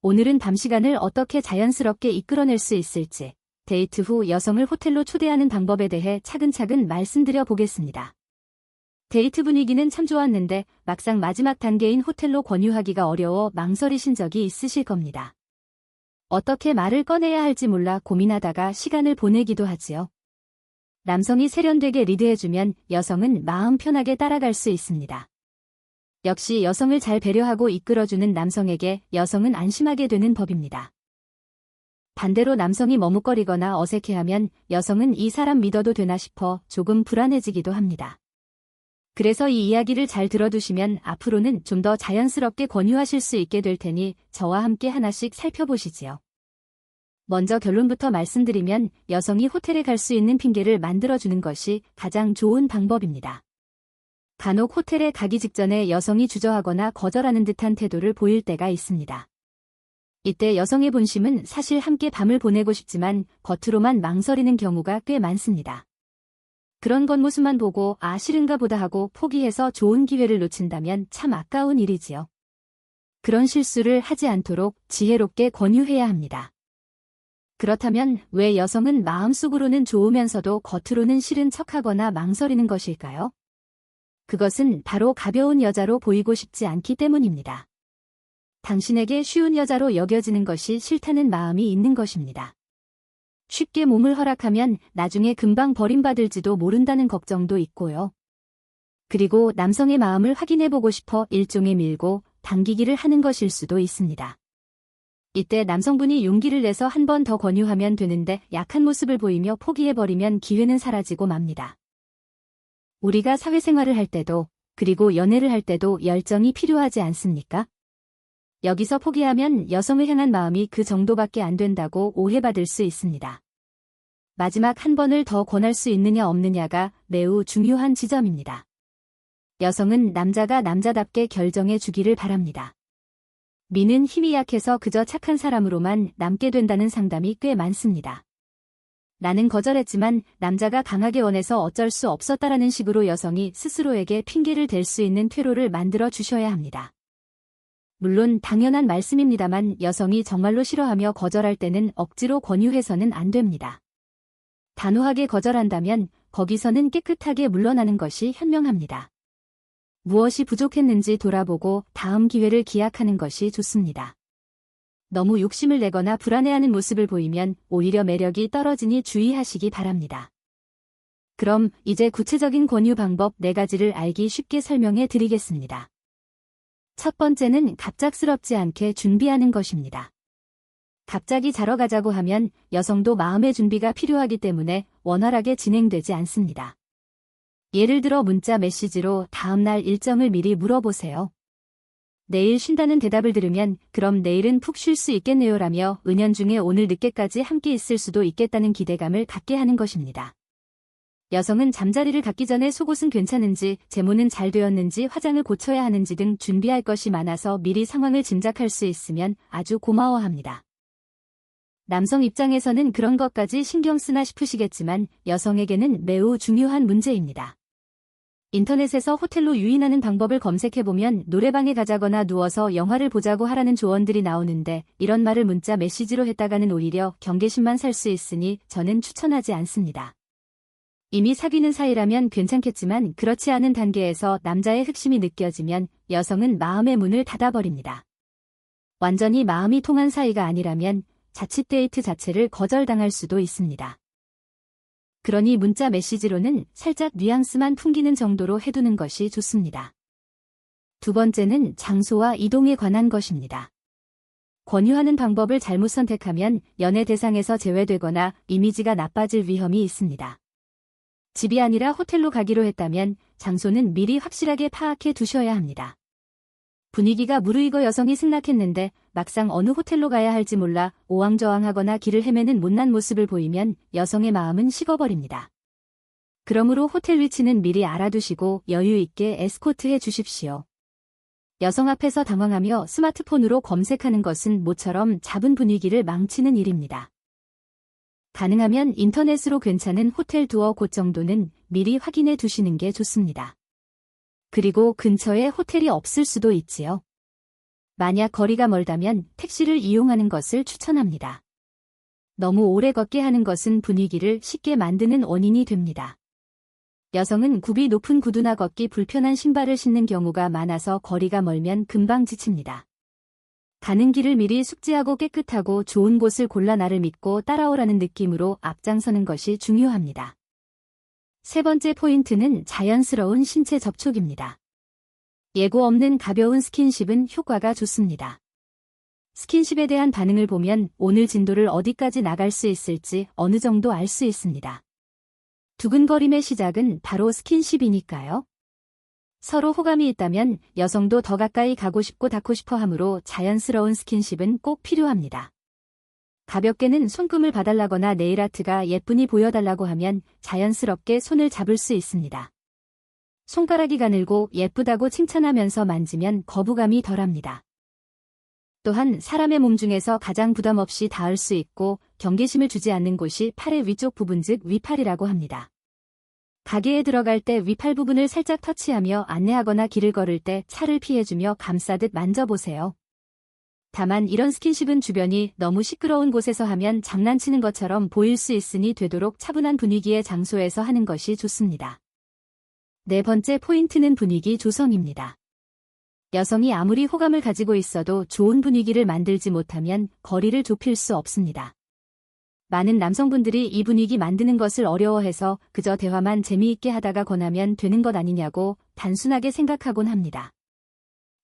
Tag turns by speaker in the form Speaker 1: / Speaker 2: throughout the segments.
Speaker 1: 오늘은 밤 시간을 어떻게 자연스럽게 이끌어낼 수 있을지, 데이트 후 여성을 호텔로 초대하는 방법에 대해 차근차근 말씀드려 보겠습니다. 데이트 분위기는 참 좋았는데 막상 마지막 단계인 호텔로 권유하기가 어려워 망설이신 적이 있으실 겁니다. 어떻게 말을 꺼내야 할지 몰라 고민하다가 시간을 보내기도 하지요. 남성이 세련되게 리드해주면 여성은 마음 편하게 따라갈 수 있습니다. 역시 여성을 잘 배려하고 이끌어주는 남성에게 여성은 안심하게 되는 법입니다. 반대로 남성이 머뭇거리거나 어색해하면 여성은 이 사람 믿어도 되나 싶어 조금 불안해지기도 합니다. 그래서 이 이야기를 잘 들어두시면 앞으로는 좀 더 자연스럽게 권유하실 수 있게 될 테니 저와 함께 하나씩 살펴보시지요. 먼저 결론부터 말씀드리면 여성이 호텔에 갈 수 있는 핑계를 만들어주는 것이 가장 좋은 방법입니다. 간혹 호텔에 가기 직전에 여성이 주저하거나 거절하는 듯한 태도를 보일 때가 있습니다. 이때 여성의 본심은 사실 함께 밤을 보내고 싶지만 겉으로만 망설이는 경우가 꽤 많습니다. 그런 겉모습만 보고 아 싫은가 보다 하고 포기해서 좋은 기회를 놓친다면 참 아까운 일이지요. 그런 실수를 하지 않도록 지혜롭게 권유해야 합니다. 그렇다면 왜 여성은 마음속으로는 좋으면서도 겉으로는 싫은 척하거나 망설이는 것일까요? 그것은 바로 가벼운 여자로 보이고 싶지 않기 때문입니다. 당신에게 쉬운 여자로 여겨지는 것이 싫다는 마음이 있는 것입니다. 쉽게 몸을 허락하면 나중에 금방 버림받을지도 모른다는 걱정도 있고요. 그리고 남성의 마음을 확인해보고 싶어 일종의 밀고 당기기를 하는 것일 수도 있습니다. 이때 남성분이 용기를 내서 한 번 더 권유하면 되는데 약한 모습을 보이며 포기해버리면 기회는 사라지고 맙니다. 우리가 사회생활을 할 때도 그리고 연애를 할 때도 열정이 필요하지 않습니까? 여기서 포기하면 여성을 향한 마음이 그 정도밖에 안 된다고 오해받을 수 있습니다. 마지막 한 번을 더 권할 수 있느냐 없느냐가 매우 중요한 지점입니다. 여성은 남자가 남자답게 결정해 주기를 바랍니다. 미는 힘이 약해서 그저 착한 사람으로만 남게 된다는 상담이 꽤 많습니다. 나는 거절했지만 남자가 강하게 원해서 어쩔 수 없었다라는 식으로 여성이 스스로에게 핑계를 댈 수 있는 퇴로를 만들어 주셔야 합니다. 물론 당연한 말씀입니다만 여성이 정말로 싫어하며 거절할 때는 억지로 권유해서는 안 됩니다. 단호하게 거절한다면 거기서는 깨끗하게 물러나는 것이 현명합니다. 무엇이 부족했는지 돌아보고 다음 기회를 기약하는 것이 좋습니다. 너무 욕심을 내거나 불안해하는 모습을 보이면 오히려 매력이 떨어지니 주의하시기 바랍니다. 그럼 이제 구체적인 권유 방법 4가지를 알기 쉽게 설명해 드리겠습니다. 첫 번째는 갑작스럽지 않게 준비하는 것입니다. 갑자기 자러 가자고 하면 여성도 마음의 준비가 필요하기 때문에 원활하게 진행되지 않습니다. 예를 들어 문자 메시지로 다음날 일정을 미리 물어보세요. 내일 쉰다는 대답을 들으면 그럼 내일은 푹 쉴 수 있겠네요라며 은연중에 오늘 늦게까지 함께 있을 수도 있겠다는 기대감을 갖게 하는 것입니다. 여성은 잠자리를 갖기 전에 속옷은 괜찮은지, 제모는 잘 되었는지, 화장을 고쳐야 하는지 등 준비할 것이 많아서 미리 상황을 짐작할 수 있으면 아주 고마워합니다. 남성 입장에서는 그런 것까지 신경 쓰나 싶으시겠지만 여성에게는 매우 중요한 문제입니다. 인터넷에서 호텔로 유인하는 방법을 검색해보면 노래방에 가자거나 누워서 영화를 보자고 하라는 조언들이 나오는데 이런 말을 문자 메시지로 했다가는 오히려 경계심만 살 수 있으니 저는 추천하지 않습니다. 이미 사귀는 사이라면 괜찮겠지만 그렇지 않은 단계에서 남자의 흑심이 느껴지면 여성은 마음의 문을 닫아버립니다. 완전히 마음이 통한 사이가 아니라면 자칫 데이트 자체를 거절당할 수도 있습니다. 그러니 문자 메시지로는 살짝 뉘앙스만 풍기는 정도로 해두는 것이 좋습니다. 두 번째는 장소와 이동에 관한 것입니다. 권유하는 방법을 잘못 선택하면 연애 대상에서 제외되거나 이미지가 나빠질 위험이 있습니다. 집이 아니라 호텔로 가기로 했다면 장소는 미리 확실하게 파악해 두셔야 합니다. 분위기가 무르익어 여성이 승낙했는데 막상 어느 호텔로 가야 할지 몰라 오왕저왕하거나 길을 헤매는 못난 모습을 보이면 여성의 마음은 식어버립니다. 그러므로 호텔 위치는 미리 알아두시고 여유 있게 에스코트해 주십시오. 여성 앞에서 당황하며 스마트폰으로 검색하는 것은 모처럼 잡은 분위기를 망치는 일입니다. 가능하면 인터넷으로 괜찮은 호텔 두어 곳 정도는 미리 확인해 두시는 게 좋습니다. 그리고 근처에 호텔이 없을 수도 있지요. 만약 거리가 멀다면 택시를 이용하는 것을 추천합니다. 너무 오래 걷게 하는 것은 분위기를 쉽게 만드는 원인이 됩니다. 여성은 굽이 높은 구두나 걷기 불편한 신발을 신는 경우가 많아서 거리가 멀면 금방 지칩니다. 가는 길을 미리 숙지하고 깨끗하고 좋은 곳을 골라 나를 믿고 따라오라는 느낌으로 앞장서는 것이 중요합니다. 세 번째 포인트는 자연스러운 신체 접촉입니다. 예고 없는 가벼운 스킨십은 효과가 좋습니다. 스킨십에 대한 반응을 보면 오늘 진도를 어디까지 나갈 수 있을지 어느 정도 알 수 있습니다. 두근거림의 시작은 바로 스킨십이니까요. 서로 호감이 있다면 여성도 더 가까이 가고 싶고 닿고 싶어 하므로 자연스러운 스킨십은 꼭 필요합니다. 가볍게는 손금을 봐달라거나 네일아트가 예쁘니 보여달라고 하면 자연스럽게 손을 잡을 수 있습니다. 손가락이 가늘고 예쁘다고 칭찬하면서 만지면 거부감이 덜합니다. 또한 사람의 몸 중에서 가장 부담 없이 닿을 수 있고 경계심을 주지 않는 곳이 팔의 위쪽 부분 즉 위팔이라고 합니다. 가게에 들어갈 때 위팔 부분을 살짝 터치하며 안내하거나 길을 걸을 때 차를 피해주며 감싸듯 만져보세요. 다만 이런 스킨십은 주변이 너무 시끄러운 곳에서 하면 장난치는 것처럼 보일 수 있으니 되도록 차분한 분위기의 장소에서 하는 것이 좋습니다. 네 번째 포인트는 분위기 조성입니다. 여성이 아무리 호감을 가지고 있어도 좋은 분위기를 만들지 못하면 거리를 좁힐 수 없습니다. 많은 남성분들이 이 분위기 만드는 것을 어려워해서 그저 대화만 재미있게 하다가 권하면 되는 것 아니냐고 단순하게 생각하곤 합니다.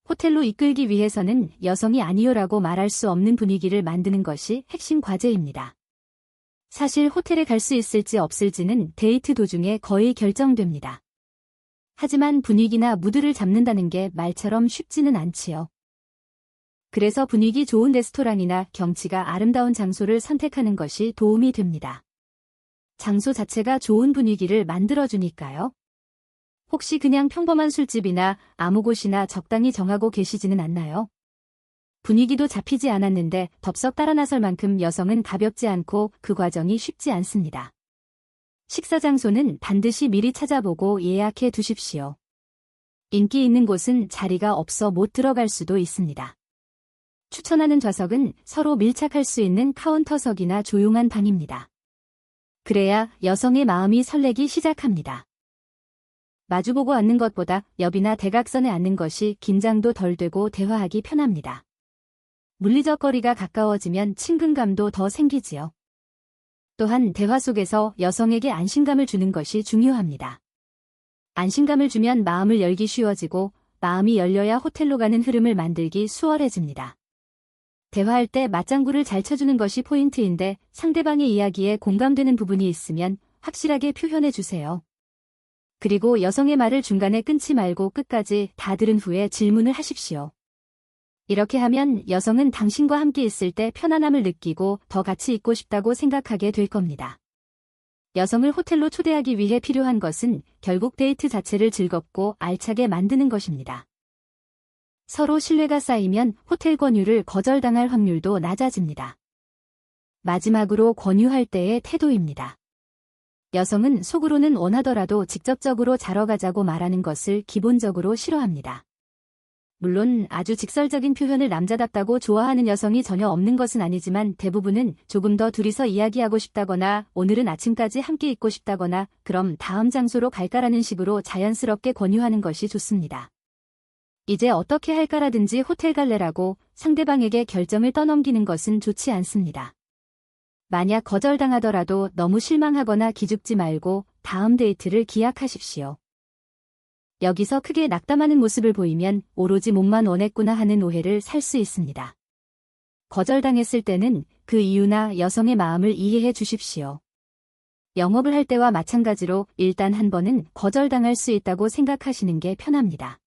Speaker 1: 호텔로 이끌기 위해서는 여성이 아니요라고 말할 수 없는 분위기를 만드는 것이 핵심 과제입니다. 사실 호텔에 갈 수 있을지 없을지는 데이트 도중에 거의 결정됩니다. 하지만 분위기나 무드를 잡는다는 게 말처럼 쉽지는 않지요. 그래서 분위기 좋은 레스토랑이나 경치가 아름다운 장소를 선택하는 것이 도움이 됩니다. 장소 자체가 좋은 분위기를 만들어주니까요. 혹시 그냥 평범한 술집이나 아무 곳이나 적당히 정하고 계시지는 않나요? 분위기도 잡히지 않았는데 덥석 따라 나설 만큼 여성은 가볍지 않고 그 과정이 쉽지 않습니다. 식사 장소는 반드시 미리 찾아보고 예약해 두십시오. 인기 있는 곳은 자리가 없어 못 들어갈 수도 있습니다. 추천하는 좌석은 서로 밀착할 수 있는 카운터석이나 조용한 방입니다. 그래야 여성의 마음이 설레기 시작합니다. 마주보고 앉는 것보다 옆이나 대각선에 앉는 것이 긴장도 덜 되고 대화하기 편합니다. 물리적 거리가 가까워지면 친근감도 더 생기지요. 또한 대화 속에서 여성에게 안심감을 주는 것이 중요합니다. 안심감을 주면 마음을 열기 쉬워지고 마음이 열려야 호텔로 가는 흐름을 만들기 수월해집니다. 대화할 때 맞장구를 잘 쳐주는 것이 포인트인데 상대방의 이야기에 공감되는 부분이 있으면 확실하게 표현해 주세요. 그리고 여성의 말을 중간에 끊지 말고 끝까지 다 들은 후에 질문을 하십시오. 이렇게 하면 여성은 당신과 함께 있을 때 편안함을 느끼고 더 같이 있고 싶다고 생각하게 될 겁니다. 여성을 호텔로 초대하기 위해 필요한 것은 결국 데이트 자체를 즐겁고 알차게 만드는 것입니다. 서로 신뢰가 쌓이면 호텔 권유를 거절당할 확률도 낮아집니다. 마지막으로 권유할 때의 태도입니다. 여성은 속으로는 원하더라도 직접적으로 자러 가자고 말하는 것을 기본적으로 싫어합니다. 물론 아주 직설적인 표현을 남자답다고 좋아하는 여성이 전혀 없는 것은 아니지만 대부분은 조금 더 둘이서 이야기하고 싶다거나 오늘은 아침까지 함께 있고 싶다거나 그럼 다음 장소로 갈까라는 식으로 자연스럽게 권유하는 것이 좋습니다. 이제 어떻게 할까라든지 호텔 갈래라고 상대방에게 결정을 떠넘기는 것은 좋지 않습니다. 만약 거절당하더라도 너무 실망하거나 기죽지 말고 다음 데이트를 기약하십시오. 여기서 크게 낙담하는 모습을 보이면 오로지 몸만 원했구나 하는 오해를 살 수 있습니다. 거절당했을 때는 그 이유나 여성의 마음을 이해해 주십시오. 영업을 할 때와 마찬가지로 일단 한 번은 거절당할 수 있다고 생각하시는 게 편합니다.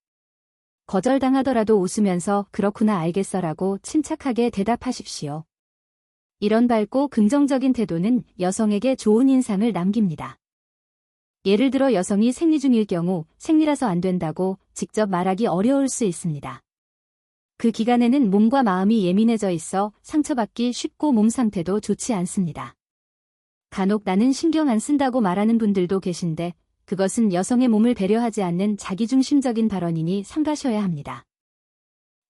Speaker 1: 거절당하더라도 웃으면서 그렇구나 알겠어라고 침착하게 대답하십시오. 이런 밝고 긍정적인 태도는 여성에게 좋은 인상을 남깁니다. 예를 들어 여성이 생리 중일 경우 생리라서 안 된다고 직접 말하기 어려울 수 있습니다. 그 기간에는 몸과 마음이 예민해져 있어 상처받기 쉽고 몸 상태도 좋지 않습니다. 간혹 나는 신경 안 쓴다고 말하는 분들도 계신데 그것은 여성의 몸을 배려하지 않는 자기중심적인 발언이니 삼가셔야 합니다.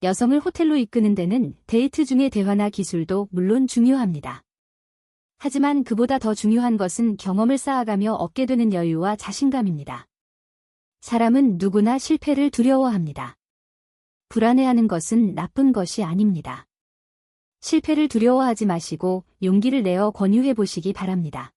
Speaker 1: 여성을 호텔로 이끄는 데는 데이트 중의 대화나 기술도 물론 중요합니다. 하지만 그보다 더 중요한 것은 경험을 쌓아가며 얻게 되는 여유와 자신감입니다. 사람은 누구나 실패를 두려워합니다. 불안해하는 것은 나쁜 것이 아닙니다. 실패를 두려워하지 마시고 용기를 내어 권유해 보시기 바랍니다.